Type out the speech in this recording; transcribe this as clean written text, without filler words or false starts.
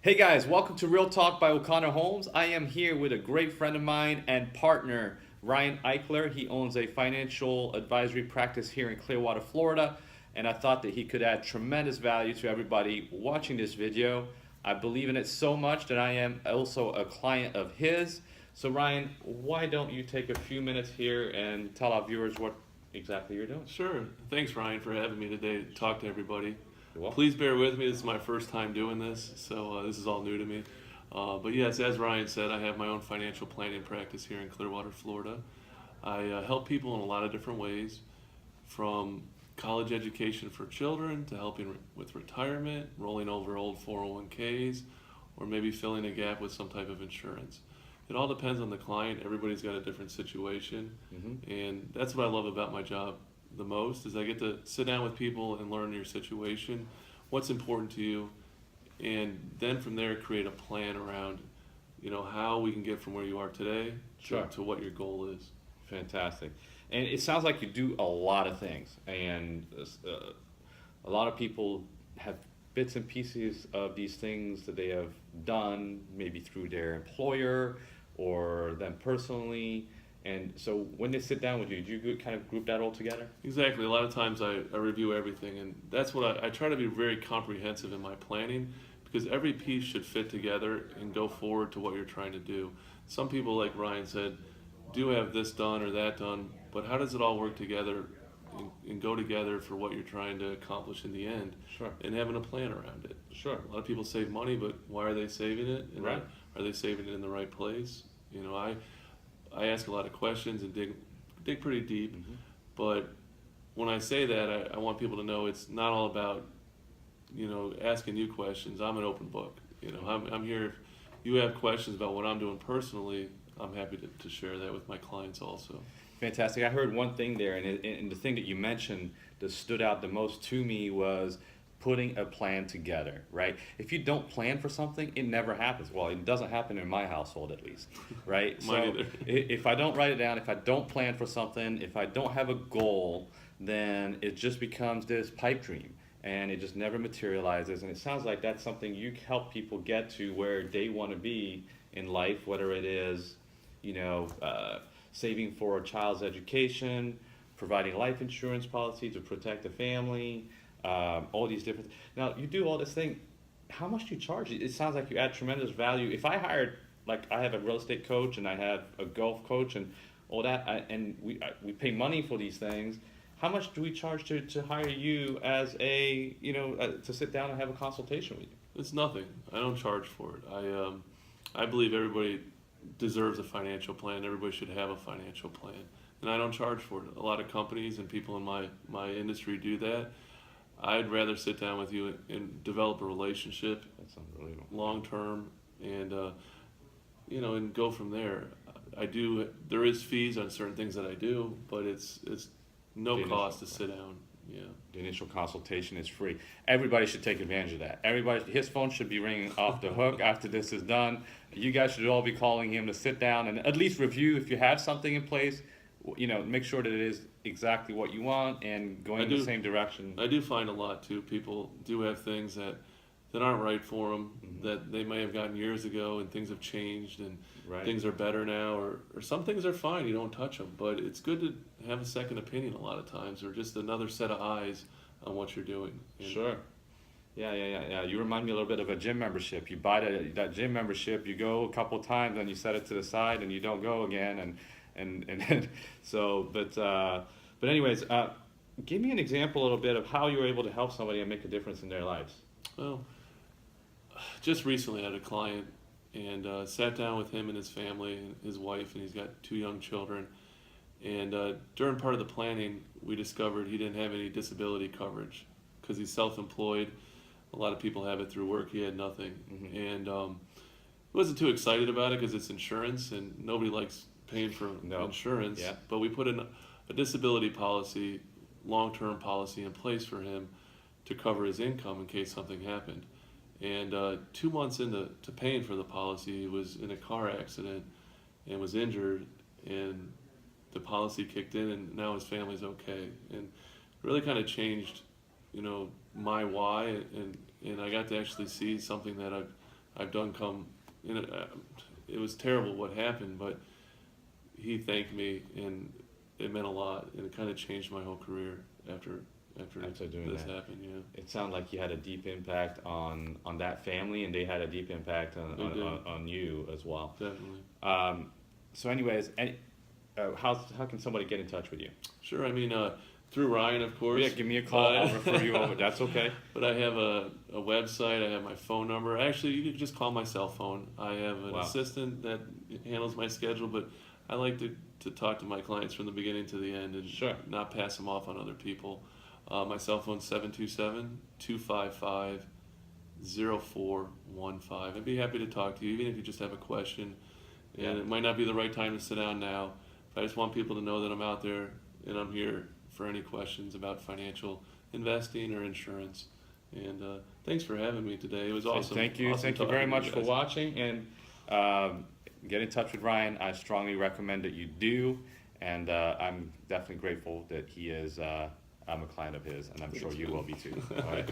Hey guys, welcome to Real Talk by OConnorHomes. I am here with a great friend of mine and partner, Ryan Eichler. He owns a financial advisory practice here in Clearwater, Florida, and I thought that he could add tremendous value to everybody watching this video. I believe in it so much that I am also a client of his. So Ryan, why don't you take a few minutes here and tell our viewers what exactly you're doing? Sure. Thanks, Ryan, for having me today to talk to everybody. You're welcome. Please bear with me. This is my first time doing this, so this is all new to me. But yes, as Ryan said, I have my own financial planning practice here in Clearwater, Florida. I help people in a lot of different ways, from college education for children to helping with retirement, rolling over old 401ks, or maybe filling a gap with some type of insurance. It all depends on the client. Everybody's got a different situation, and that's what I love about my job the most is I get to sit down with people and learn your situation, what's important to you, and then from there create a plan around, how we can get from where you are today Sure. to what your goal is. Fantastic. And it sounds like you do a lot of things, and a lot of people have bits and pieces of these things that they have done, maybe through their employer or them personally. And so when they sit down with you, do you kind of group that all together? Exactly. A lot of times I review everything, and that's what I try to be very comprehensive in my planning because every piece should fit together and go forward to what you're trying to do. Some people, like Ryan said, do have this done or that done, but how does it all work together and go together for what you're trying to accomplish in the end? Sure. And having a plan around it. Sure. A lot of people save money, but why are they saving it? And Right. Are they saving it in the right place? I ask a lot of questions and dig pretty deep, but when I say that, I want people to know it's not all about, asking you questions. I'm an open book. I'm here. If you have questions about what I'm doing personally, I'm happy to share that with my clients also. Fantastic. I heard one thing there, and the thing that you mentioned that stood out the most to me was putting a plan together, right? If you don't plan for something, it never happens. Well, it doesn't happen in my household at least, right? Mine So either. if I don't write it down, if I don't plan for something, if I don't have a goal, then it just becomes this pipe dream and it just never materializes. And it sounds like that's something you help people get to where they want to be in life, whether it is, saving for a child's education, providing life insurance policy to protect the family, all these different. Now you do all this thing. How much do you charge? It sounds like you add tremendous value. If I hired, like I have a real estate coach and I have a golf coach and all that, and we pay money for these things. How much do we charge to hire you as to sit down and have a consultation with you? It's nothing. I don't charge for it. I believe everybody deserves a financial plan. Everybody should have a financial plan, and I don't charge for it. A lot of companies and people in my industry do that. I'd rather sit down with you and develop a relationship That's unbelievable. long term, and and go from there. I do. There is fees on certain things that I do, but it's no The cost to initial sit down. Yeah. The initial consultation is free. Everybody should take advantage of that. His phone should be ringing off the hook after this is done. You guys should all be calling him to sit down and at least review if you have something in place. Make sure that it is exactly what you want and going in the same direction. I do find a lot too. People do have things that aren't right for them that they may have gotten years ago, and things have changed, and Right. things are better now, or some things are fine. You don't touch them, but it's good to have a second opinion a lot of times, or just another set of eyes on what you're doing. And Sure. Yeah. You remind me a little bit of a gym membership. You buy that gym membership, you go a couple times, and you set it to the side, and you don't go again, and so. But anyways, give me an example a little bit of how you were able to help somebody and make a difference in their lives. Well, just recently I had a client and sat down with him and his family and his wife, and he's got 2 young children. And during part of the planning, we discovered he didn't have any disability coverage because he's self-employed. A lot of people have it through work. He had nothing, and he wasn't too excited about it because it's insurance, and nobody likes paying for No. insurance. Yeah. But we put in a disability policy, long-term policy in place for him to cover his income in case something happened. And 2 months into paying for the policy, he was in a car accident and was injured, and the policy kicked in, and now his family's okay. And it really kind of changed, my why, and I got to actually see something that I've I've done come. It was terrible what happened, but he thanked me, and it meant a lot, and it kind of changed my whole career after doing this that. happened. Yeah. It sounded like you had a deep impact on that family, and they had a deep impact on you as well. Definitely. So, anyways, how can somebody get in touch with you? Sure. I mean, through Ryan, of course. Yeah, give me a call. I'll refer you over. That's okay. But I have a website. I have my phone number. Actually, you can just call my cell phone. I have an assistant that handles my schedule, but I like to talk to my clients from the beginning to the end and not pass them off on other people. My cell phone's 727-255-0415. I'd be happy to talk to you, even if you just have a question. And it might not be the right time to sit down now, but I just want people to know that I'm out there and I'm here for any questions about financial investing or insurance. And thanks for having me today. It was awesome. Thank you. Awesome Thank you very much you for guys. watching. And get in touch with Ryan. I strongly recommend that you do. And I'm definitely grateful that he is. I'm a client of his, and I'm sure you will be too. All right.